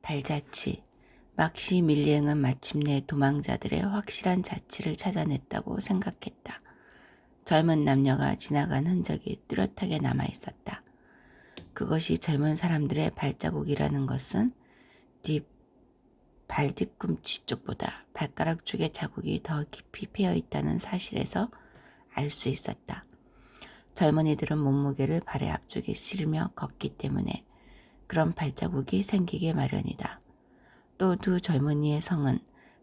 발자취. 막시밀리앵은 마침내 도망자들의 확실한 자취를 찾아냈다고 생각했다. 젊은 남녀가 지나간 흔적이 뚜렷하게 남아있었다. 그것이 젊은 사람들의 발자국이라는 것은 발뒤꿈치 쪽보다 발가락 쪽의 자국이 더 깊이 패여있다는 사실에서 알 수 있었다. 젊은이들은 몸무게를 발의 앞쪽에 실으며 걷기 때문에 그런 발자국이 생기게 마련이다. 또 두 젊은이의 성은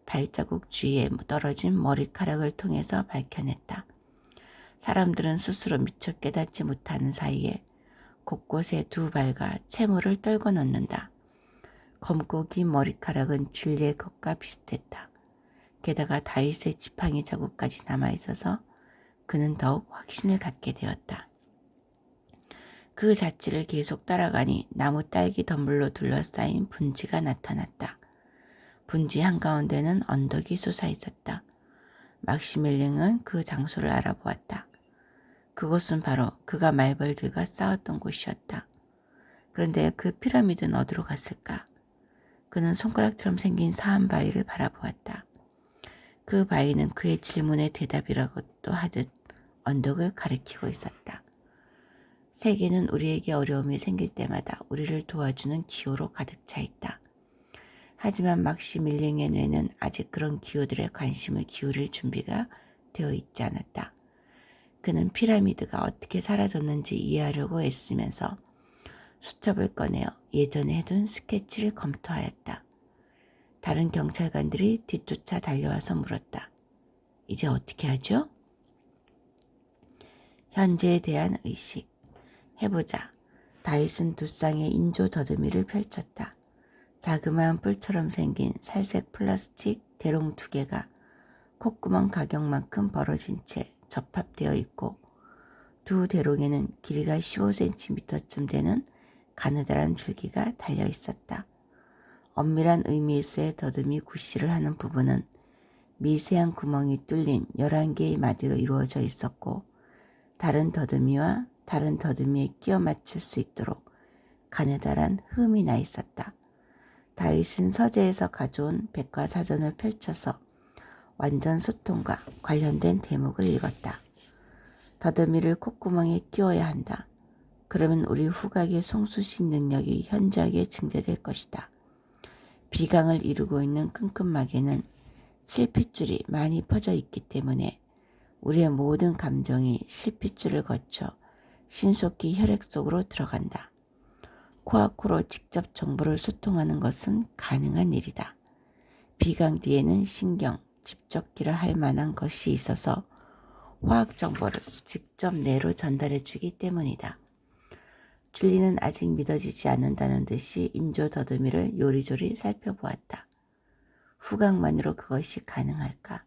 발자국 주위에 떨어진 머리카락을 통해서 밝혀냈다. 사람들은 스스로 미처 깨닫지 못하는 사이에 곳곳에 두 발과 채물을 떨궈 넣는다. 검고 긴 머리카락은 줄리의 것과 비슷했다. 게다가 다윗의 지팡이 자국까지 남아있어서 그는 더욱 확신을 갖게 되었다. 그 자취를 계속 따라가니 나무 딸기 덤불로 둘러싸인 분지가 나타났다. 분지 한가운데는 언덕이 솟아있었다. 막시밀링은 그 장소를 알아보았다. 그곳은 바로 그가 말벌들과 싸웠던 곳이었다. 그런데 그 피라미드는 어디로 갔을까? 그는 손가락처럼 생긴 사한 바위를 바라보았다. 그 바위는 그의 질문의 대답이라고도 하듯 언덕을 가리키고 있었다. 세계는 우리에게 어려움이 생길 때마다 우리를 도와주는 기호로 가득 차 있다. 하지만 막시밀링의 뇌는 아직 그런 기호들에 관심을 기울일 준비가 되어 있지 않았다. 그는 피라미드가 어떻게 사라졌는지 이해하려고 애쓰면서 수첩을 꺼내어 예전에 해둔 스케치를 검토하였다. 다른 경찰관들이 뒤쫓아 달려와서 물었다. 이제 어떻게 하죠? 현재에 대한 의식. 해보자. 다윗은 두 쌍의 인조 더듬이를 펼쳤다. 자그마한 뿔처럼 생긴 살색 플라스틱 대롱 두 개가 콧구멍 가격만큼 벌어진 채 접합되어 있고 두 대롱에는 길이가 15cm쯤 되는 가느다란 줄기가 달려 있었다. 엄밀한 의미에서의 더듬이 구실을 하는 부분은 미세한 구멍이 뚫린 11개의 마디로 이루어져 있었고 다른 더듬이와 다른 더듬이에 끼워 맞출 수 있도록 가느다란 흠이 나 있었다. 다윗은 서재에서 가져온 백과사전을 펼쳐서 완전 소통과 관련된 대목을 읽었다. 더듬이를 콧구멍에 끼워야 한다. 그러면 우리 후각의 송수신 능력이 현저하게 증대될 것이다. 비강을 이루고 있는 끈끈막에는 실핏줄이 많이 퍼져 있기 때문에 우리의 모든 감정이 실핏줄을 거쳐 신속히 혈액 속으로 들어간다. 코와 코로 직접 정보를 소통하는 것은 가능한 일이다. 비강 뒤에는 신경, 집적기라 할 만한 것이 있어서 화학 정보를 직접 뇌로 전달해 주기 때문이다. 줄리는 아직 믿어지지 않는다는 듯이 인조 더듬이를 요리조리 살펴보았다. 후각만으로 그것이 가능할까?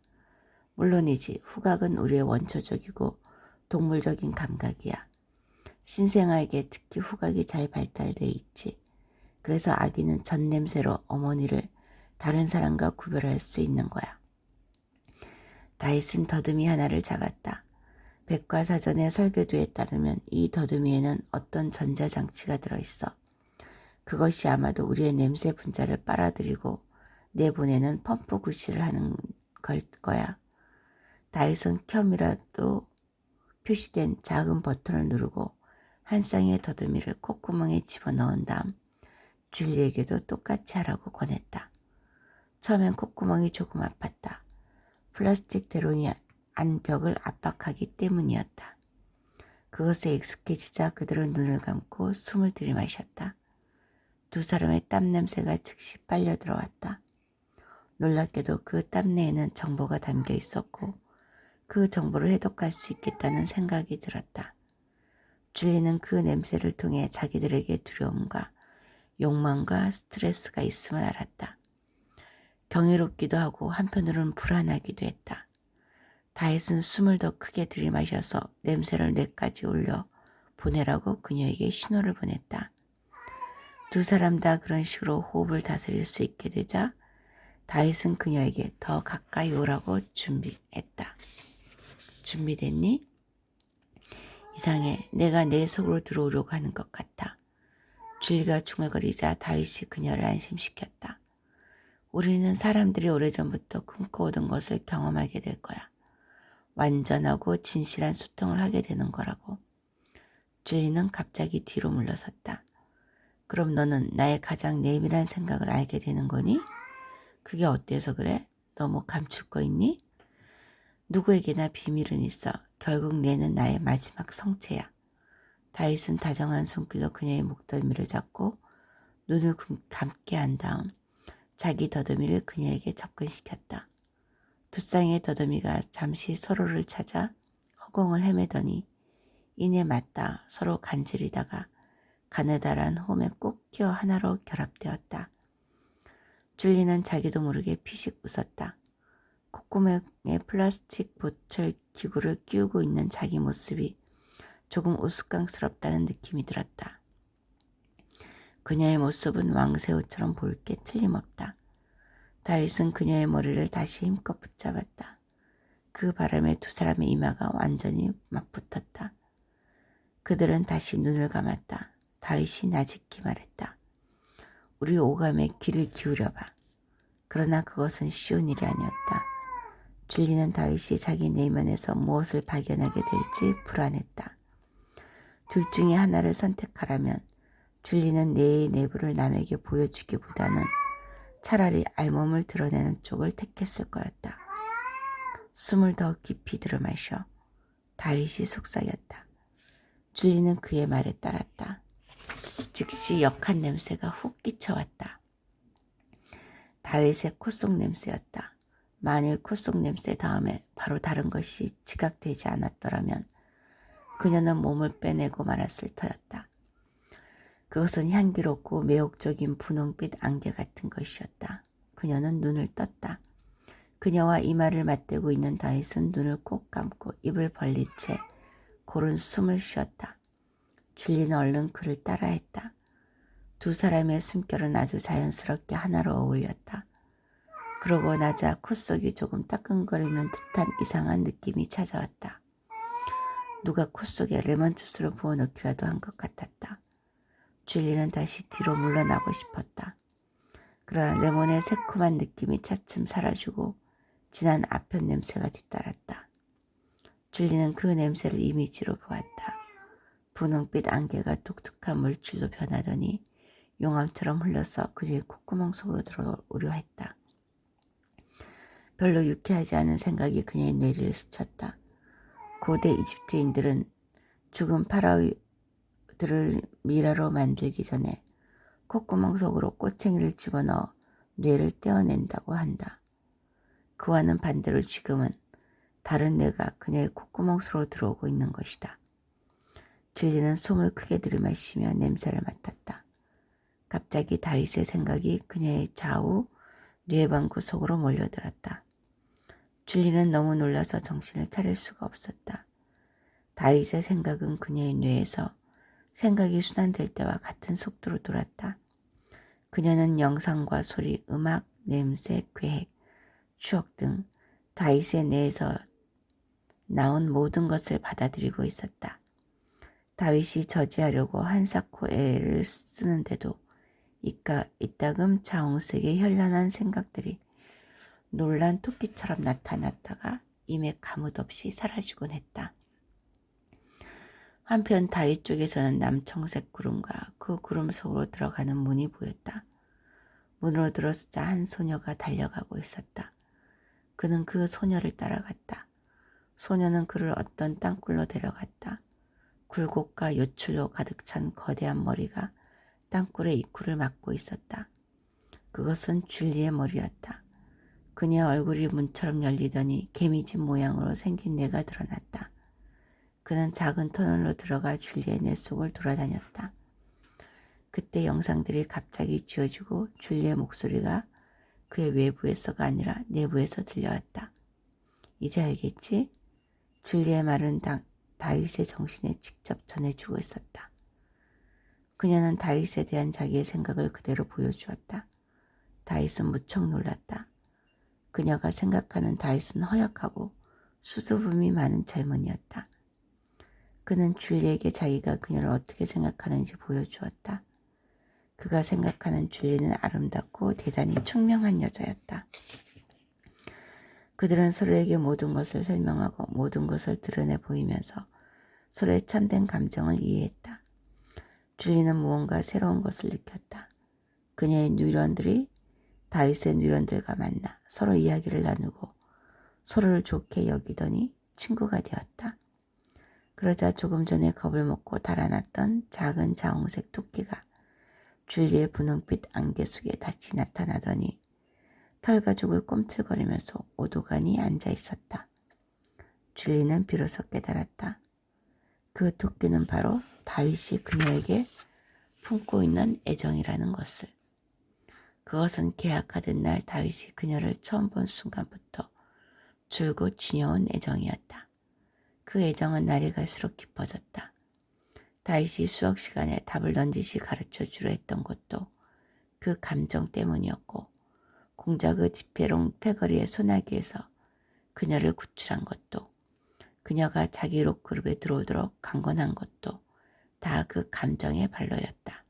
물론이지. 후각은 우리의 원초적이고 동물적인 감각이야. 신생아에게 특히 후각이 잘 발달돼 있지. 그래서 아기는 젖냄새로 어머니를 다른 사람과 구별할 수 있는 거야. 다윗은 더듬이 하나를 잡았다. 백과사전의 설계도에 따르면 이 더듬이에는 어떤 전자장치가 들어있어. 그것이 아마도 우리의 냄새 분자를 빨아들이고 내보내는 펌프 구실을 하는 걸 거야. 다윗은 켬이라도 표시된 작은 버튼을 누르고 한 쌍의 더듬이를 콧구멍에 집어넣은 다음 줄리에게도 똑같이 하라고 권했다. 처음엔 콧구멍이 조금 아팠다. 플라스틱 대롱이 안 벽을 압박하기 때문이었다. 그것에 익숙해지자 그들은 눈을 감고 숨을 들이마셨다. 두 사람의 땀 냄새가 즉시 빨려 들어왔다. 놀랍게도 그 땀내에는 정보가 담겨 있었고 그 정보를 해독할 수 있겠다는 생각이 들었다. 줄리는 그 냄새를 통해 자기들에게 두려움과 욕망과 스트레스가 있음을 알았다. 경이롭기도 하고 한편으로는 불안하기도 했다. 다윗은 숨을 더 크게 들이마셔서 냄새를 뇌까지 올려 보내라고 그녀에게 신호를 보냈다. 두 사람 다 그런 식으로 호흡을 다스릴 수 있게 되자 다윗은 그녀에게 더 가까이 오라고 준비했다. 준비됐니? 이상해. 내가 내 속으로 들어오려고 하는 것 같아. 줄리가 중얼거리자 다윗이 그녀를 안심시켰다. 우리는 사람들이 오래전부터 꿈꿔오던 것을 경험하게 될 거야. 완전하고 진실한 소통을 하게 되는 거라고. 줄리는 갑자기 뒤로 물러섰다. 그럼 너는 나의 가장 내밀한 생각을 알게 되는 거니? 그게 어때서 그래? 너 뭐 감출 거 있니? 누구에게나 비밀은 있어. 결국 내는 나의 마지막 성체야. 다윗은 다정한 손길로 그녀의 목덜미를 잡고 눈을 감게 한 다음 자기 더듬이를 그녀에게 접근시켰다. 두 쌍의 더듬이가 잠시 서로를 찾아 허공을 헤매더니 이내 맞다 서로 간질이다가 가느다란 홈에 꼭 끼어 하나로 결합되었다. 줄리는 자기도 모르게 피식 웃었다. 콧구멍에 플라스틱 보철 기구를 끼우고 있는 자기 모습이 조금 우스꽝스럽다는 느낌이 들었다. 그녀의 모습은 왕새우처럼 보일 게 틀림없다. 다윗은 그녀의 머리를 다시 힘껏 붙잡았다. 그 바람에 두 사람의 이마가 완전히 맞붙었다. 그들은 다시 눈을 감았다. 다윗이 나직히 말했다. 우리 오감에 귀를 기울여봐. 그러나 그것은 쉬운 일이 아니었다. 줄리는 다윗이 자기 내면에서 무엇을 발견하게 될지 불안했다. 둘 중에 하나를 선택하라면 줄리는 내 내부를 남에게 보여주기보다는 차라리 알몸을 드러내는 쪽을 택했을 거였다. 숨을 더 깊이 들어마셔. 다윗이 속삭였다. 줄리는 그의 말에 따랐다. 즉시 역한 냄새가 훅 끼쳐왔다. 다윗의 콧속 냄새였다. 만일 콧속 냄새 다음에 바로 다른 것이 지각되지 않았더라면 그녀는 몸을 빼내고 말았을 터였다. 그것은 향기롭고 매혹적인 분홍빛 안개 같은 것이었다. 그녀는 눈을 떴다. 그녀와 이마를 맞대고 있는 다윗은 눈을 꼭 감고 입을 벌린 채 고른 숨을 쉬었다. 줄리는 얼른 그를 따라했다. 두 사람의 숨결은 아주 자연스럽게 하나로 어울렸다. 그러고 나자 콧속이 조금 따끔거리는 듯한 이상한 느낌이 찾아왔다. 누가 콧속에 레몬주스를 부어넣기라도 한 것 같았다. 줄리는 다시 뒤로 물러나고 싶었다. 그러나 레몬의 새콤한 느낌이 차츰 사라지고 진한 아편 냄새가 뒤따랐다. 줄리는 그 냄새를 이미지로 보았다. 분홍빛 안개가 독특한 물질로 변하더니 용암처럼 흘러서 그녀의 콧구멍 속으로 들어오려 했다. 별로 유쾌하지 않은 생각이 그녀의 뇌리를 스쳤다. 고대 이집트인들은 죽은 파라오들을 미라로 만들기 전에 콧구멍 속으로 꼬챙이를 집어넣어 뇌를 떼어낸다고 한다. 그와는 반대로 지금은 다른 뇌가 그녀의 콧구멍 속으로 들어오고 있는 것이다. 줄리는 숨을 크게 들이마시며 냄새를 맡았다. 갑자기 다윗의 생각이 그녀의 좌우 뇌방구 속으로 몰려들었다. 줄리는 너무 놀라서 정신을 차릴 수가 없었다. 다윗의 생각은 그녀의 뇌에서 생각이 순환될 때와 같은 속도로 돌았다. 그녀는 영상과 소리, 음악, 냄새, 계획, 추억 등 다윗의 뇌에서 나온 모든 것을 받아들이고 있었다. 다윗이 저지하려고 한사코 애를 쓰는데도 이따금 자홍색의 현란한 생각들이 놀란 토끼처럼 나타났다가 임에 가뭇없이 사라지곤 했다. 한편 다윗 쪽에서는 남청색 구름과 그 구름 속으로 들어가는 문이 보였다. 문으로 들어서자 한 소녀가 달려가고 있었다. 그는 그 소녀를 따라갔다. 소녀는 그를 어떤 땅굴로 데려갔다. 굴곡과 요출로 가득 찬 거대한 머리가 땅굴의 입구를 막고 있었다. 그것은 줄리의 머리였다. 그녀의 얼굴이 문처럼 열리더니 개미집 모양으로 생긴 뇌가 드러났다. 그는 작은 터널로 들어가 줄리의 뇌 속을 돌아다녔다. 그때 영상들이 갑자기 지워지고 줄리의 목소리가 그의 외부에서가 아니라 내부에서 들려왔다. 이제 알겠지? 줄리의 말은 다윗의 정신에 직접 전해주고 있었다. 그녀는 다윗에 대한 자기의 생각을 그대로 보여주었다. 다윗은 무척 놀랐다. 그녀가 생각하는 다윗은 허약하고 수줍음이 많은 젊은이였다. 그는 줄리에게 자기가 그녀를 어떻게 생각하는지 보여주었다. 그가 생각하는 줄리는 아름답고 대단히 총명한 여자였다. 그들은 서로에게 모든 것을 설명하고 모든 것을 드러내 보이면서 서로의 참된 감정을 이해했다. 줄리는 무언가 새로운 것을 느꼈다. 그녀의 뉴런들이 다윗의 뉴런들과 만나 서로 이야기를 나누고 서로를 좋게 여기더니 친구가 되었다. 그러자 조금 전에 겁을 먹고 달아났던 작은 자홍색 토끼가 줄리의 분홍빛 안개 속에 다시 나타나더니 털가죽을 꿈틀거리면서 오도간이 앉아 있었다. 줄리는 비로소 깨달았다. 그 토끼는 바로 다윗이 그녀에게 품고 있는 애정이라는 것을. 그것은 계약하던 날 다윗이 그녀를 처음 본 순간부터 줄곧 지녀온 애정이었다. 그 애정은 날이 갈수록 깊어졌다. 다윗이 수업 시간에 답을 넌지시 가르쳐주려 했던 것도 그 감정 때문이었고 공작의 디페롱 패거리의 소나기에서 그녀를 구출한 것도 그녀가 자기 록그룹에 들어오도록 강권한 것도 다 그 감정의 발로였다.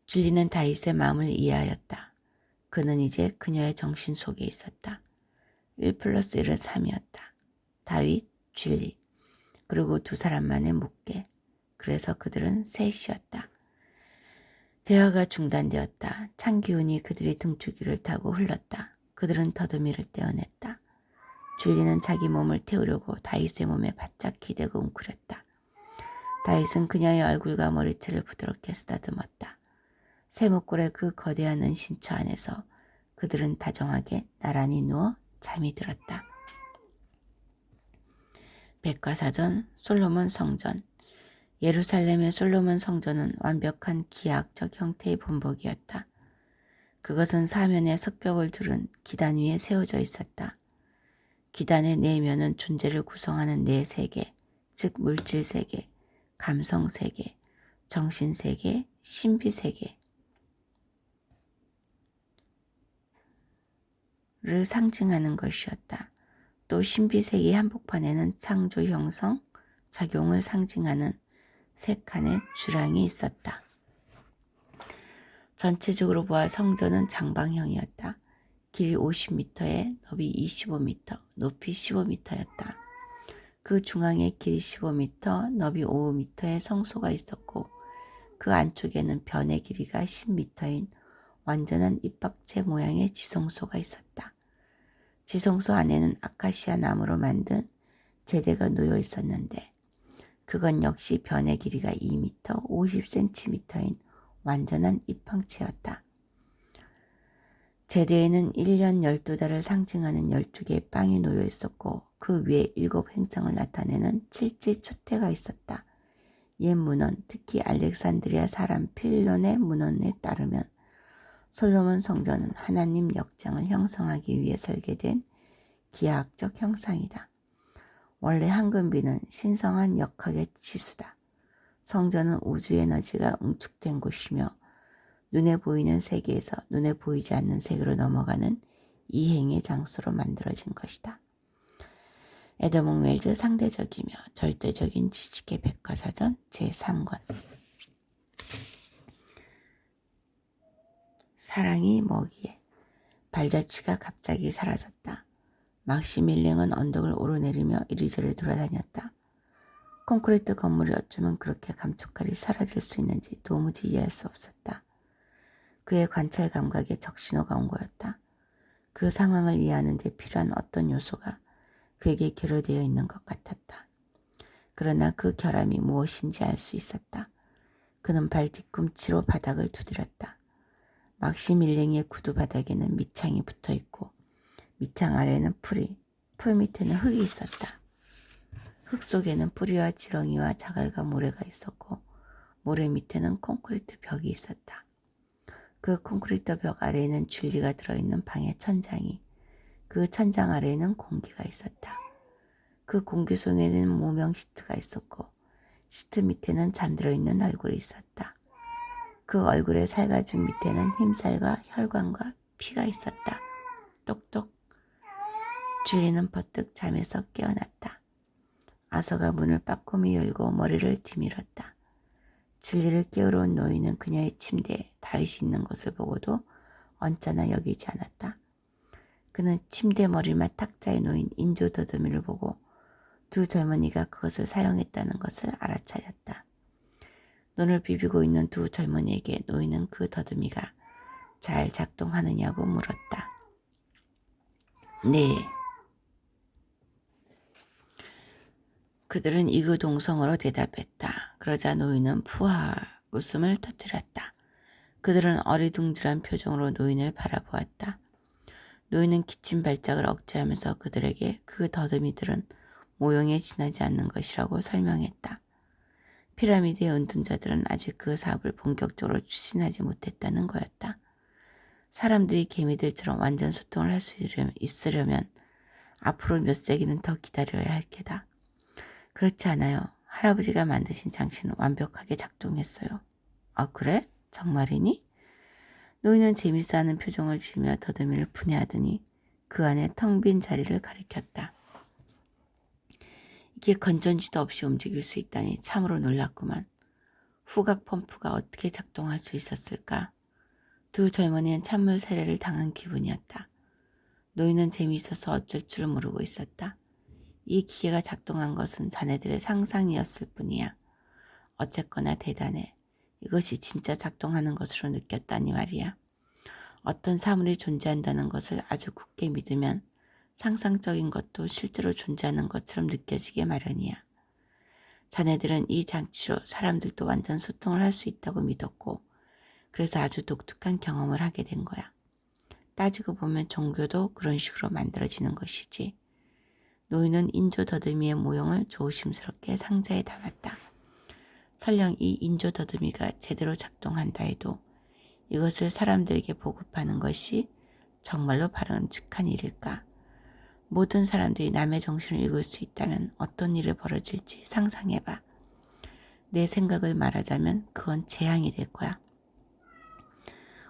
줄리는 다윗의 마음을 이해하였다. 그는 이제 그녀의 정신 속에 있었다. 1+1은 3이었다. 다윗, 줄리, 그리고 두 사람만의 묵계. 그래서 그들은 셋이었다. 대화가 중단되었다. 찬 기운이 그들의 등줄기를 타고 흘렀다. 그들은 더듬이를 떼어냈다. 줄리는 자기 몸을 태우려고 다윗의 몸에 바짝 기대고 웅크렸다. 다윗은 그녀의 얼굴과 머리채를 부드럽게 쓰다듬었다. 쇠목골의 그 거대한 은신처 안에서 그들은 다정하게 나란히 누워 잠이 들었다. 백과사전, 솔로몬 성전. 예루살렘의 솔로몬 성전은 완벽한 기하학적 형태의 본복이었다. 그것은 사면에 석벽을 두른 기단 위에 세워져 있었다. 기단의 내면은 존재를 구성하는 네 세계, 즉 물질 세계, 감성 세계, 정신 세계, 신비 세계를 상징하는 것이었다. 또 신비 세계의 한복판에는 창조 형성 작용을 상징하는 세 칸의 주랑이 있었다. 전체적으로 보아 성전은 장방형이었다. 길이 50m에 너비 25m, 높이 15m였다. 그 중앙에 길이 15m, 너비 5m의 성소가 있었고 그 안쪽에는 변의 길이가 10m인 완전한 잎박채 모양의 지성소가 있었다. 지성소 안에는 아카시아 나무로 만든 제대가 놓여 있었는데 그건 역시 변의 길이가 2m, 50cm인 완전한 잎황채였다. 제대에는 1년 12달을 상징하는 12개의 빵이 놓여 있었고 그 위에 7행성을 나타내는 7지 초태가 있었다. 옛 문헌, 특히 알렉산드리아 사람 필론의 문헌에 따르면 솔로몬 성전은 하나님 역장을 형성하기 위해 설계된 기하학적 형상이다. 원래 황금비는 신성한 역학의 치수다. 성전은 우주 에너지가 응축된 곳이며 눈에 보이는 세계에서 눈에 보이지 않는 세계로 넘어가는 이행의 장소로 만들어진 것이다. 에드몽 웰즈 상대적이며 절대적인 지식의 백과사전 제3권. 사랑이 뭐기에. 발자취가 갑자기 사라졌다. 막시밀링은 언덕을 오르내리며 이리저리 돌아다녔다. 콘크리트 건물이 어쩌면 그렇게 감촉하리 사라질 수 있는지 도무지 이해할 수 없었다. 그의 관찰 감각에 적신호가 온 거였다. 그 상황을 이해하는 데 필요한 어떤 요소가 그에게 결여되어 있는 것 같았다. 그러나 그 결함이 무엇인지 알 수 있었다. 그는 발 뒤꿈치로 바닥을 두드렸다. 막시밀링의 구두 바닥에는 밑창이 붙어있고 밑창 아래에는 풀 밑에는 흙이 있었다. 흙 속에는 뿌리와 지렁이와 자갈과 모래가 있었고 모래 밑에는 콘크리트 벽이 있었다. 그 콘크리트 벽 아래에는 줄리가 들어있는 방의 천장이, 그 천장 아래에는 공기가 있었다. 그 공기 속에는 무명 시트가 있었고 시트 밑에는 잠들어 있는 얼굴이 있었다. 그 얼굴의 살가죽 밑에는 힘살과 혈관과 피가 있었다. 똑똑. 줄리는 버뜩 잠에서 깨어났다. 아서가 문을 빠꼼히 열고 머리를 뒤밀었다. 줄리를 깨우러 온 노인은 그녀의 침대에 다윗이 있는 것을 보고도 언짢아 여기지 않았다. 그는 침대 머리맡 탁자에 놓인 인조 더듬이를 보고 두 젊은이가 그것을 사용했다는 것을 알아차렸다. 눈을 비비고 있는 두 젊은이에게 노인은 그 더듬이가 잘 작동하느냐고 물었다. 네. 그들은 이구동성으로 대답했다. 그러자 노인은 푸하 웃음을 터뜨렸다. 그들은 어리둥절한 표정으로 노인을 바라보았다. 노인은 기침 발작을 억제하면서 그들에게 그 더듬이들은 모형에 지나지 않는 것이라고 설명했다. 피라미드의 은둔자들은 아직 그 사업을 본격적으로 추진하지 못했다는 거였다. 사람들이 개미들처럼 완전 소통을 할 수 있으려면 앞으로 몇 세기는 더 기다려야 할 게다. 그렇지 않아요. 할아버지가 만드신 장치는 완벽하게 작동했어요. 아, 그래? 정말이니? 노인은 재밌어하는 표정을 지으며 더듬이를 분해하더니 그 안에 텅 빈 자리를 가리켰다. 이게 건전지도 없이 움직일 수 있다니 참으로 놀랐구만. 후각 펌프가 어떻게 작동할 수 있었을까? 두 젊은이는 찬물 세례를 당한 기분이었다. 노인은 재미있어서 어쩔 줄 모르고 있었다. 이 기계가 작동한 것은 자네들의 상상이었을 뿐이야. 어쨌거나 대단해. 이것이 진짜 작동하는 것으로 느꼈다니 말이야. 어떤 사물이 존재한다는 것을 아주 굳게 믿으면 상상적인 것도 실제로 존재하는 것처럼 느껴지게 마련이야. 자네들은 이 장치로 사람들도 완전 소통을 할 수 있다고 믿었고 그래서 아주 독특한 경험을 하게 된 거야. 따지고 보면 종교도 그런 식으로 만들어지는 것이지. 노인은 인조 더듬이의 모형을 조심스럽게 상자에 담았다. 설령 이 인조 더듬이가 제대로 작동한다 해도 이것을 사람들에게 보급하는 것이 정말로 바람직한 일일까? 모든 사람들이 남의 정신을 읽을 수 있다면 어떤 일이 벌어질지 상상해봐. 내 생각을 말하자면 그건 재앙이 될 거야.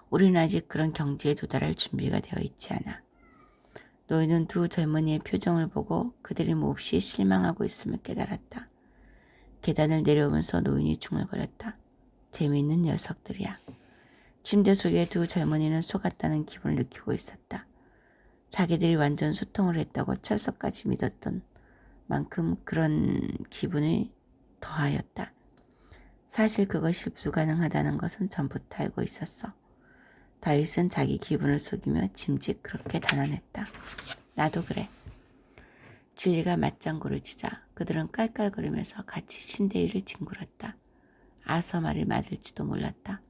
우리는 아직 그런 경지에 도달할 준비가 되어 있지 않아. 노인은 두 젊은이의 표정을 보고 그들이 몹시 실망하고 있음을 깨달았다. 계단을 내려오면서 노인이 중얼거렸다. 재미있는 녀석들이야. 침대 속에 두 젊은이는 속았다는 기분을 느끼고 있었다. 자기들이 완전 소통을 했다고 철석까지 믿었던 만큼 그런 기분이 더하였다. 사실 그것이 불가능하다는 것은 전부터 알고 있었어. 다윗은 자기 기분을 속이며 짐짓 그렇게 단언했다. 나도 그래. 진리가 맞장구를 치자 그들은 깔깔거리면서 같이 침대 위를 뒹굴었다. 아서 말이 맞을지도 몰랐다.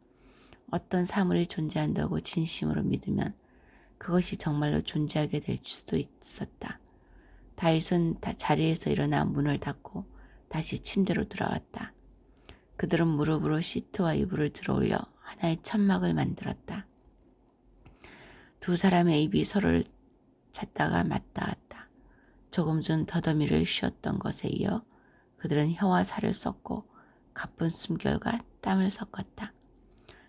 어떤 사물이 존재한다고 진심으로 믿으면 그것이 정말로 존재하게 될 수도 있었다. 다윗은 자리에서 일어나 문을 닫고 다시 침대로 돌아왔다. 그들은 무릎으로 시트와 이불을 들어올려 하나의 천막을 만들었다. 두 사람의 입이 서로를 찾다가 맞닿았다. 조금 전 더더미를 쉬었던 것에 이어 그들은 혀와 살을 썼고 가쁜 숨결과 땀을 섞었다.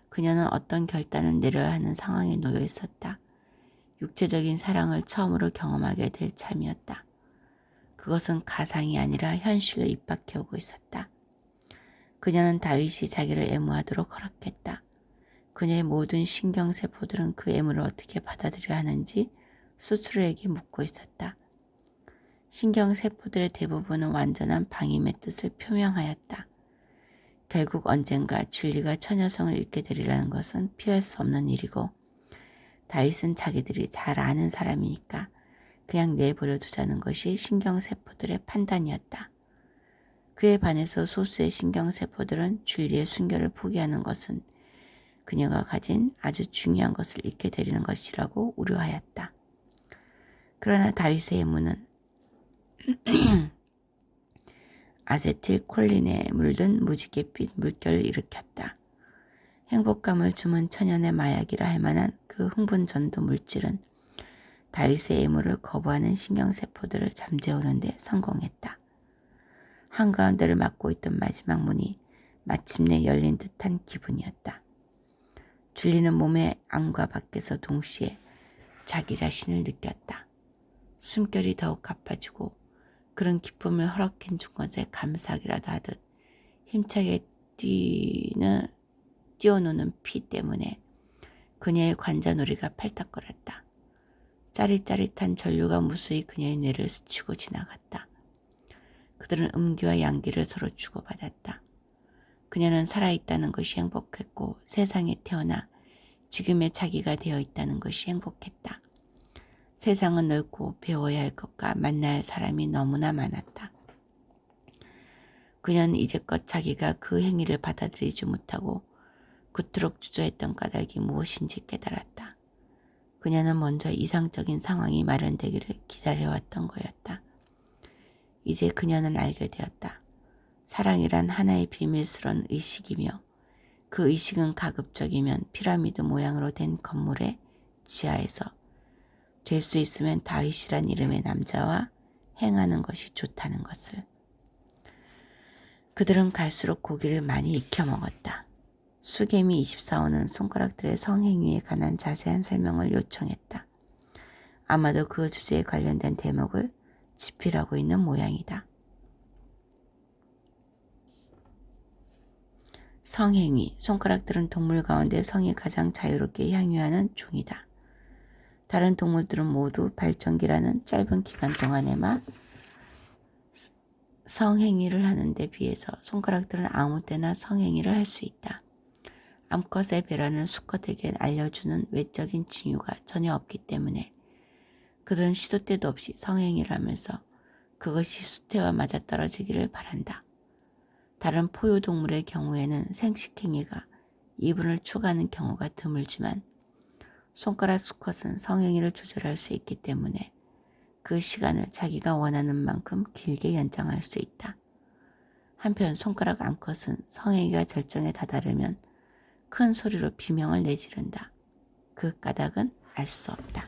그녀는 어떤 결단을 내려야 하는 상황에 놓여 있었다. 육체적인 사랑을 처음으로 경험하게 될 참이었다. 그것은 가상이 아니라 현실로 입 밖에 오고 있었다. 그녀는 다윗이 자기를 애무하도록 허락했다. 그녀의 모든 신경세포들은 그 애무를 어떻게 받아들여야 하는지 스스로에게 묻고 있었다. 신경세포들의 대부분은 완전한 방임의 뜻을 표명하였다. 결국 언젠가 줄리가 처녀성을 잃게 되리라는 것은 피할 수 없는 일이고 다윗은 자기들이 잘 아는 사람이니까 그냥 내버려 두자는 것이 신경세포들의 판단이었다. 그에 반해서 소수의 신경세포들은 줄리의 순결을 포기하는 것은 그녀가 가진 아주 중요한 것을 잃게 되리는 것이라고 우려하였다. 그러나 다윗의 애무는 아세틸콜린에 물든 무지갯빛 물결을 일으켰다. 행복감을 주문 천연의 마약이라 할 만한 그 흥분 전도 물질은 다윗의 애무를 거부하는 신경세포들을 잠재우는 데 성공했다. 한가운데를 막고 있던 마지막 문이 마침내 열린 듯한 기분이었다. 줄리는 몸의 안과 밖에서 동시에 자기 자신을 느꼈다. 숨결이 더욱 가빠지고 그런 기쁨을 허락해 준 것에 감사하기라도 하듯 힘차게 뛰어노는 피 때문에 그녀의 관자놀이가 팔딱거렸다. 짜릿짜릿한 전류가 무수히 그녀의 뇌를 스치고 지나갔다. 그들은 음기와 양기를 서로 주고받았다. 그녀는 살아있다는 것이 행복했고 세상에 태어나 지금의 자기가 되어 있다는 것이 행복했다. 세상은 넓고 배워야 할 것과 만나야 할 사람이 너무나 많았다. 그녀는 이제껏 자기가 그 행위를 받아들이지 못하고 그토록 주저했던 까닭이 무엇인지 깨달았다. 그녀는 먼저 이상적인 상황이 마련되기를 기다려왔던 거였다. 이제 그녀는 알게 되었다. 사랑이란 하나의 비밀스러운 의식이며 그 의식은 가급적이면 피라미드 모양으로 된 건물의 지하에서 될 수 있으면 다윗이란 이름의 남자와 행하는 것이 좋다는 것을. 그들은 갈수록 고기를 많이 익혀 먹었다. 수개미 24호는 손가락들의 성행위에 관한 자세한 설명을 요청했다. 아마도 그 주제에 관련된 대목을 집필하고 있는 모양이다. 성행위, 손가락들은 동물 가운데 성이 가장 자유롭게 향유하는 종이다. 다른 동물들은 모두 발전기라는 짧은 기간 동안에만 성행위를 하는 데 비해서 손가락들은 아무 때나 성행위를 할 수 있다. 암컷의 배라는 수컷에게 알려주는 외적인 징후가 전혀 없기 때문에 그들은 시도 때도 없이 성행위를 하면서 그것이 수태와 맞아떨어지기를 바란다. 다른 포유동물의 경우에는 생식행위가 이분을 초과하는 경우가 드물지만 손가락 수컷은 성행위를 조절할 수 있기 때문에 그 시간을 자기가 원하는 만큼 길게 연장할 수 있다. 한편 손가락 암컷은 성행위가 절정에 다다르면 큰 소리로 비명을 내지른다. 그 까닭은 알 수 없다.